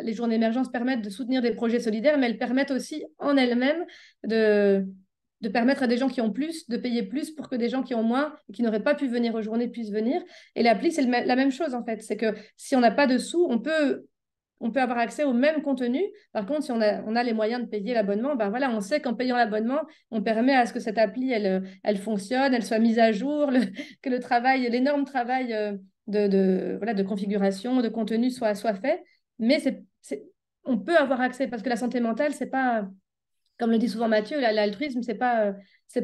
les journées d'émergence permettent de soutenir des projets solidaires, mais elles permettent aussi en elles-mêmes de permettre à des gens qui ont plus de payer plus pour que des gens qui ont moins et qui n'auraient pas pu venir aux journées puissent venir. Et l'appli, c'est la même chose en fait. C'est que si on n'a pas de sous, on peut avoir accès au même contenu. Par contre, si on a les moyens de payer l'abonnement, ben voilà, on sait qu'en payant l'abonnement, on permet à ce que cette appli, elle fonctionne, elle soit mise à jour, que l'énorme travail voilà, de configuration, de contenu soit fait. Mais on peut avoir accès parce que la santé mentale, c'est pas, comme le dit souvent Mathieu, l'altruisme, c'est pas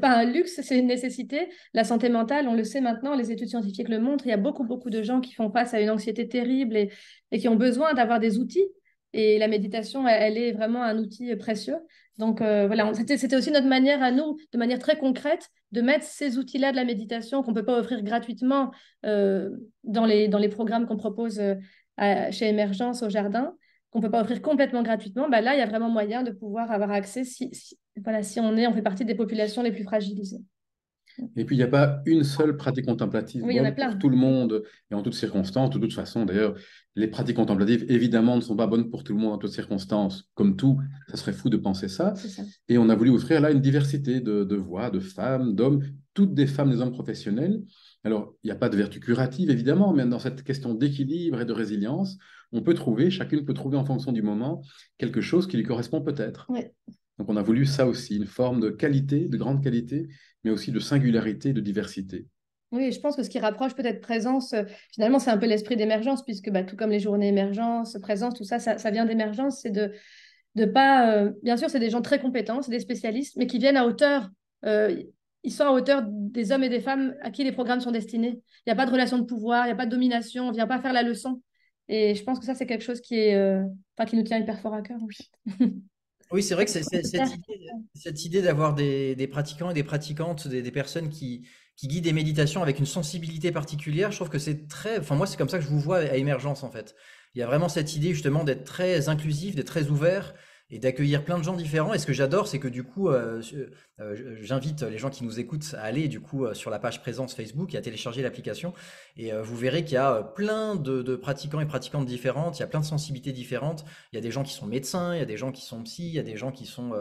un luxe, c'est une nécessité. La santé mentale, on le sait maintenant, les études scientifiques le montrent, il y a beaucoup, beaucoup de gens qui font face à une anxiété terrible et qui ont besoin d'avoir des outils. Et la méditation, elle est vraiment un outil précieux. Donc voilà, c'était aussi notre manière à nous, de manière très concrète, de mettre ces outils-là de la méditation qu'on ne peut pas offrir gratuitement dans les programmes qu'on propose chez Émergence au jardin, qu'on ne peut pas offrir complètement gratuitement, bah là, il y a vraiment moyen de pouvoir avoir accès voilà, si on fait partie des populations les plus fragilisées. Et puis, il n'y a pas une seule pratique contemplative Oui, il y en a bonne pour plein. tout le monde et en toutes circonstances. De toute façon, d'ailleurs, les pratiques contemplatives, évidemment, ne sont pas bonnes pour tout le monde en toutes circonstances. Comme tout, ça serait fou de penser ça. C'est ça. Et on a voulu offrir là une diversité de voix, de femmes, d'hommes, toutes des femmes, des hommes professionnels. Alors, il n'y a pas de vertu curative, évidemment, mais dans cette question d'équilibre et de résilience, chacune peut trouver en fonction du moment, quelque chose qui lui correspond peut-être. Oui. Donc, on a voulu ça aussi, une forme de qualité, de grande qualité, mais aussi de singularité, de diversité. Oui, je pense que ce qui rapproche peut-être présence, finalement, c'est un peu l'esprit d'émergence, puisque bah, tout comme les journées émergence, présence, tout ça, ça vient d'émergence, c'est de pas. Bien sûr, c'est des gens très compétents, c'est des spécialistes, mais qui viennent à hauteur. Ils sont à hauteur des hommes et des femmes à qui les programmes sont destinés. Il n'y a pas de relation de pouvoir, il n'y a pas de domination, on ne vient pas faire la leçon. Et je pense que ça, c'est quelque chose qui nous tient hyper fort à cœur, en fait. Oui, c'est vrai que Super. cette idée d'avoir des pratiquants et des pratiquantes, des personnes qui guident des méditations avec une sensibilité particulière, je trouve que c'est très, enfin moi c'est comme ça que je vous vois à Émergence en fait. Il y a vraiment cette idée justement d'être très inclusif, d'être très ouvert et d'accueillir plein de gens différents. Et ce que j'adore, c'est que du coup, j'invite les gens qui nous écoutent à aller du coup sur la page présence Facebook et à télécharger l'application. Et vous verrez qu'il y a plein de pratiquants et pratiquantes différentes, il y a plein de sensibilités différentes. Il y a des gens qui sont médecins, il y a des gens qui sont psy, il y a des gens qui sont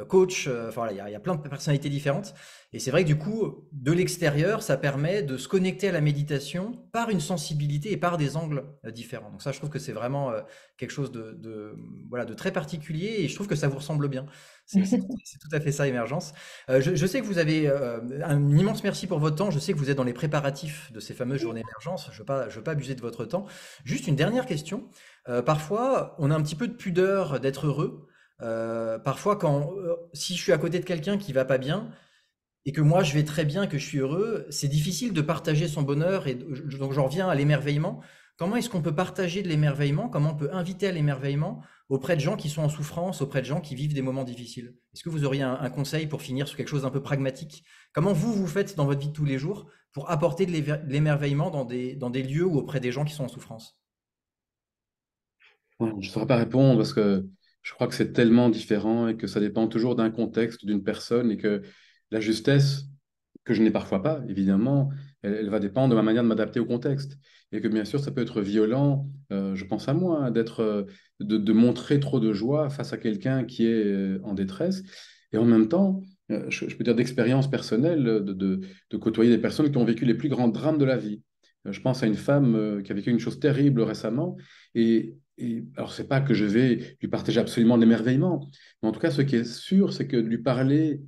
coach. Enfin voilà, il y a plein de personnalités différentes. Et c'est vrai que du coup, de l'extérieur, ça permet de se connecter à la méditation par une sensibilité et par des angles différents. Donc ça, je trouve que c'est vraiment quelque chose voilà, de très particulier et je trouve que ça vous ressemble bien. C'est tout à fait ça, Émergence. Je sais que vous avez un immense merci pour votre temps. Je sais que vous êtes dans les préparatifs de ces fameuses journées Émergence. Je veux pas abuser de votre temps. Juste une dernière question. Parfois, on a un petit peu de pudeur d'être heureux. Parfois, si je suis à côté de quelqu'un qui va pas bien, et que moi je vais très bien, que je suis heureux, c'est difficile de partager son bonheur. Et donc j'en reviens à l'émerveillement. Comment est-ce qu'on peut partager de l'émerveillement? Comment on peut inviter à l'émerveillement auprès de gens qui sont en souffrance, auprès de gens qui vivent des moments difficiles? Est-ce que vous auriez un conseil pour finir sur quelque chose d'un peu pragmatique? Comment vous faites dans votre vie de tous les jours pour apporter de l'émerveillement dans des lieux ou auprès des gens qui sont en souffrance? Ouais, je ne saurais pas répondre parce que je crois que c'est tellement différent et que ça dépend toujours d'un contexte, d'une personne et que la justesse, que je n'ai parfois pas, évidemment, elle va dépendre de ma manière de m'adapter au contexte. Et que bien sûr, ça peut être violent, je pense à moi, hein, de montrer trop de joie face à quelqu'un qui est en détresse. Et en même temps, je peux dire d'expérience personnelle, de côtoyer des personnes qui ont vécu les plus grands drames de la vie. Je pense à une femme qui a vécu une chose terrible récemment. Alors, c'est pas que je vais lui partager absolument l'émerveillement, mais en tout cas, ce qui est sûr, c'est que de lui parler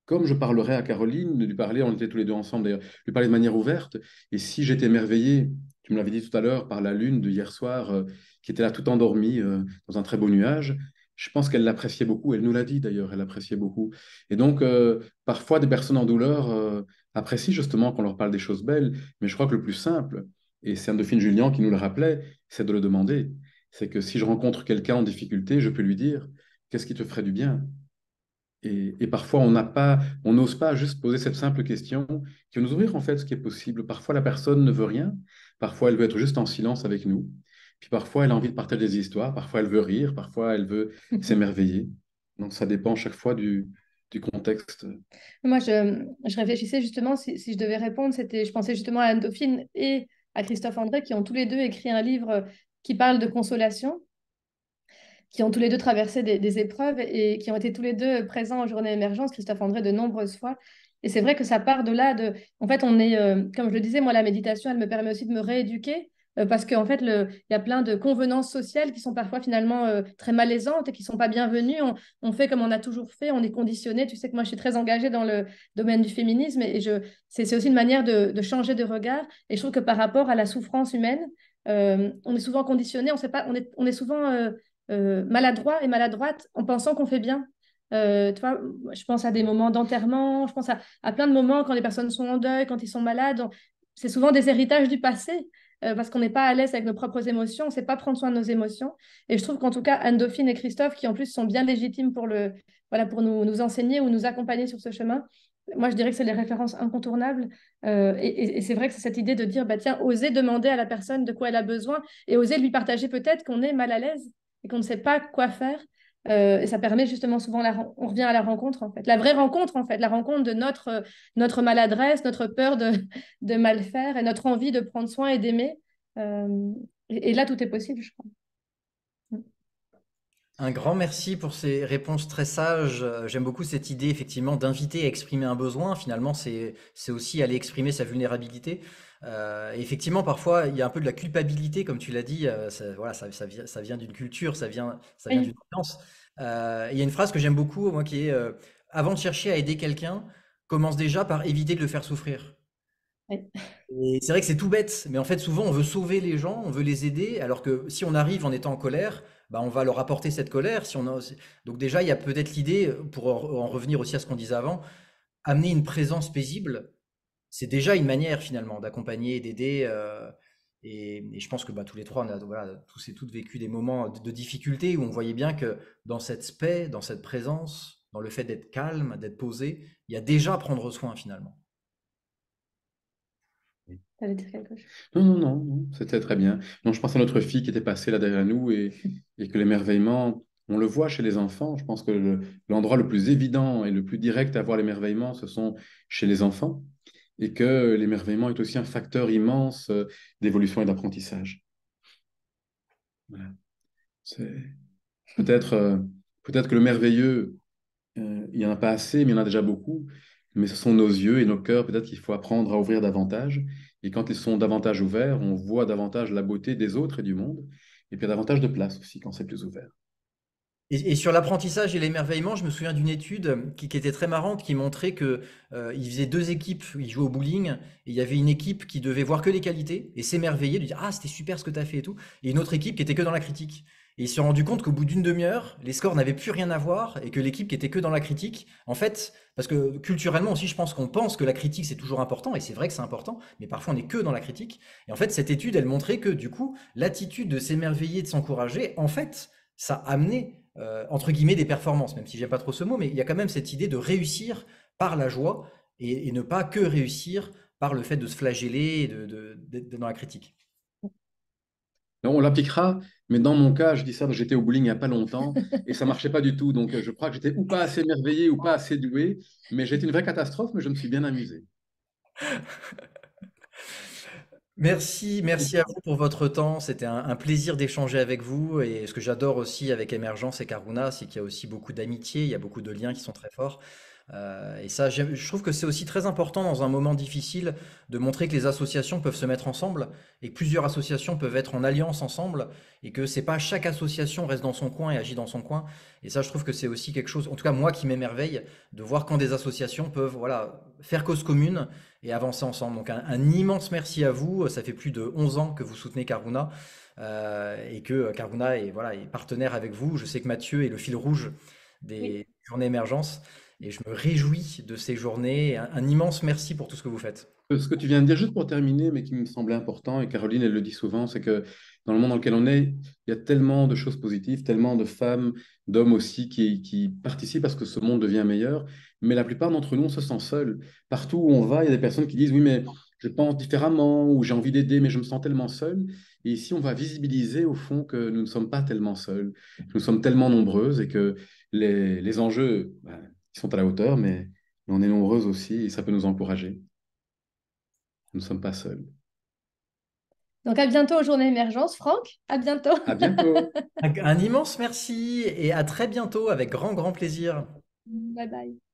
comme je parlerais à Caroline, de lui parler, on était tous les deux ensemble d'ailleurs, lui parler de manière ouverte. Et si j'étais émerveillé, tu me l'avais dit tout à l'heure, par la lune de hier soir, qui était là tout endormie dans un très beau nuage, je pense qu'elle l'appréciait beaucoup. Elle nous l'a dit d'ailleurs, elle l'appréciait beaucoup. Et donc, parfois, des personnes en douleur apprécient justement qu'on leur parle des choses belles, mais je crois que le plus simple, et c'est Anne-Dauphine Julien qui nous le rappelait, c'est de le demander. C'est que si je rencontre quelqu'un en difficulté, je peux lui dire, qu'est-ce qui te ferait du bien? Et parfois, on n'ose pas juste poser cette simple question qui va nous ouvrir en fait ce qui est possible. Parfois, la personne ne veut rien. Parfois, elle veut être juste en silence avec nous. Puis parfois, elle a envie de partager des histoires. Parfois, elle veut rire. Parfois, elle veut s'émerveiller. Donc, ça dépend chaque fois du contexte. Moi, je réfléchissais justement, si je devais répondre, je pensais justement à Anne-Dauphine et à Christophe André, qui ont tous les deux écrit un livre qui parle de consolation, qui ont tous les deux traversé des épreuves et qui ont été tous les deux présents aux Journées Émergence, Christophe André, de nombreuses fois. Et c'est vrai que ça part de là. En fait, comme je le disais, moi, la méditation, elle me permet aussi de me rééduquer. Parce qu'en fait, il y a plein de convenances sociales qui sont parfois finalement très malaisantes et qui ne sont pas bienvenues. On fait comme on a toujours fait, on est conditionné. Tu sais que moi, je suis très engagée dans le domaine du féminisme c'est aussi une manière de changer de regard. Et je trouve que par rapport à la souffrance humaine, on est souvent conditionné, on sait pas, on est souvent maladroit et maladroite en pensant qu'on fait bien. Tu vois, je pense à des moments d'enterrement, je pense à plein de moments quand les personnes sont en deuil, quand ils sont malades. C'est souvent des héritages du passé parce qu'on n'est pas à l'aise avec nos propres émotions, on ne sait pas prendre soin de nos émotions. Et je trouve qu'en tout cas, Anne-Dauphine et Christophe, qui en plus sont bien légitimes voilà, pour nous enseigner ou nous accompagner sur ce chemin, moi je dirais que c'est les références incontournables. Et c'est vrai que c'est cette idée de dire, bah, tiens, oser demander à la personne de quoi elle a besoin et oser lui partager peut-être qu'on est mal à l'aise et qu'on ne sait pas quoi faire. Et ça permet justement souvent, on revient à la rencontre en fait, la vraie rencontre en fait, la rencontre de notre maladresse, notre peur de mal faire et notre envie de prendre soin et d'aimer. Et là, tout est possible, je crois. Un grand merci pour ces réponses très sages. J'aime beaucoup cette idée, effectivement, d'inviter à exprimer un besoin. Finalement, c'est aussi aller exprimer sa vulnérabilité. Et effectivement, parfois, il y a un peu de la culpabilité, comme tu l'as dit. Voilà, ça vient d'une culture, ça vient d'une Oui, ambiance. Il y a une phrase que j'aime beaucoup, moi, qui est avant de chercher à aider quelqu'un, commence déjà par éviter de le faire souffrir. oui. Et c'est vrai que c'est tout bête, mais en fait, souvent, on veut sauver les gens, on veut les aider, alors que si on arrive en étant en colère, bah, on va leur apporter cette colère. Donc déjà, il y a peut-être l'idée, pour en revenir aussi à ce qu'on disait avant, amener une présence paisible, c'est déjà une manière finalement d'accompagner, d'aider. Et je pense que bah, tous les trois, on a voilà, tous et toutes vécu des moments de difficulté où on voyait bien que dans cette paix, dans cette présence, dans le fait d'être calme, d'être posé, il y a déjà à prendre soin finalement. T'allais dire quelque chose. Non, non, non, non, c'était très bien. Non, je pense à notre fille qui était passée là derrière nous et que l'émerveillement, on le voit chez les enfants. Je pense que l'endroit le plus évident et le plus direct à voir l'émerveillement, ce sont chez les enfants et que l'émerveillement est aussi un facteur immense d'évolution et d'apprentissage. Voilà. C'est peut-être peut-être que le merveilleux, il n'y en a pas assez, mais il y en a déjà beaucoup. Mais ce sont nos yeux et nos cœurs, peut-être qu'il faut apprendre à ouvrir davantage. Et quand ils sont davantage ouverts, on voit davantage la beauté des autres et du monde. Et puis il y a davantage de place aussi quand c'est plus ouvert. Et sur l'apprentissage et l'émerveillement, je me souviens d'une étude qui était très marrante, qui montrait que ils faisaient deux équipes, ils jouaient au bowling, et il y avait une équipe qui devait voir que les qualités et s'émerveiller, de dire ah c'était super ce que tu as fait et tout, et une autre équipe qui était que dans la critique. Et ils se sont rendus compte qu'au bout d'une demi-heure, les scores n'avaient plus rien à voir et que l'équipe qui était que dans la critique, en fait, parce que culturellement aussi, je pense qu'on pense que la critique c'est toujours important, et c'est vrai que c'est important, mais parfois on n'est que dans la critique. Et en fait, cette étude, elle montrait que du coup, l'attitude de s'émerveiller, de s'encourager, en fait, ça amenait entre guillemets des performances, même si j'aime pas trop ce mot, mais il y a quand même cette idée de réussir par la joie et ne pas que réussir par le fait de se flageller et d'être dans la critique. Donc, on l'appliquera, mais dans mon cas, je dis ça, parce que j'étais au bowling il n'y a pas longtemps et ça marchait pas du tout. Donc je crois que j'étais ou pas assez émerveillé ou pas assez doué, mais j'ai été une vraie catastrophe, mais je me suis bien amusé. Merci, merci à vous pour votre temps. C'était un plaisir d'échanger avec vous. Et ce que j'adore aussi avec Emergence et Karuna, c'est qu'il y a aussi beaucoup d'amitié, il y a beaucoup de liens qui sont très forts. Et ça, je trouve que c'est aussi très important dans un moment difficile de montrer que les associations peuvent se mettre ensemble et que plusieurs associations peuvent être en alliance ensemble et que c'est pas chaque association reste dans son coin et agit dans son coin. Et ça, je trouve que c'est aussi quelque chose, en tout cas moi qui m'émerveille, de voir quand des associations peuvent voilà, faire cause commune et avancer ensemble. Donc un immense merci à vous. Ça fait plus de 11 ans que vous soutenez Karuna et que Karuna est, voilà, est partenaire avec vous. Je sais que Mathieu est le fil rouge Oui. des journées émergence. Et je me réjouis de ces journées. Un immense merci pour tout ce que vous faites. Ce que tu viens de dire, juste pour terminer, mais qui me semblait important, et Caroline, elle le dit souvent, c'est que dans le monde dans lequel on est, il y a tellement de choses positives, tellement de femmes, d'hommes aussi qui participent à ce que ce monde devient meilleur, mais la plupart d'entre nous, on se sent seul. Partout où on va, il y a des personnes qui disent, oui, mais je pense différemment, ou j'ai envie d'aider, mais je me sens tellement seul. Et ici, on va visibiliser au fond que nous ne sommes pas tellement seuls, nous sommes tellement nombreuses et que les enjeux, ben, ils sont à la hauteur, mais on est nombreuses aussi et ça peut nous encourager. Nous ne sommes pas seuls. Donc à bientôt aux Journées Émergence, Franck. À bientôt. À bientôt. Un immense merci et à très bientôt avec grand, grand plaisir. Bye bye.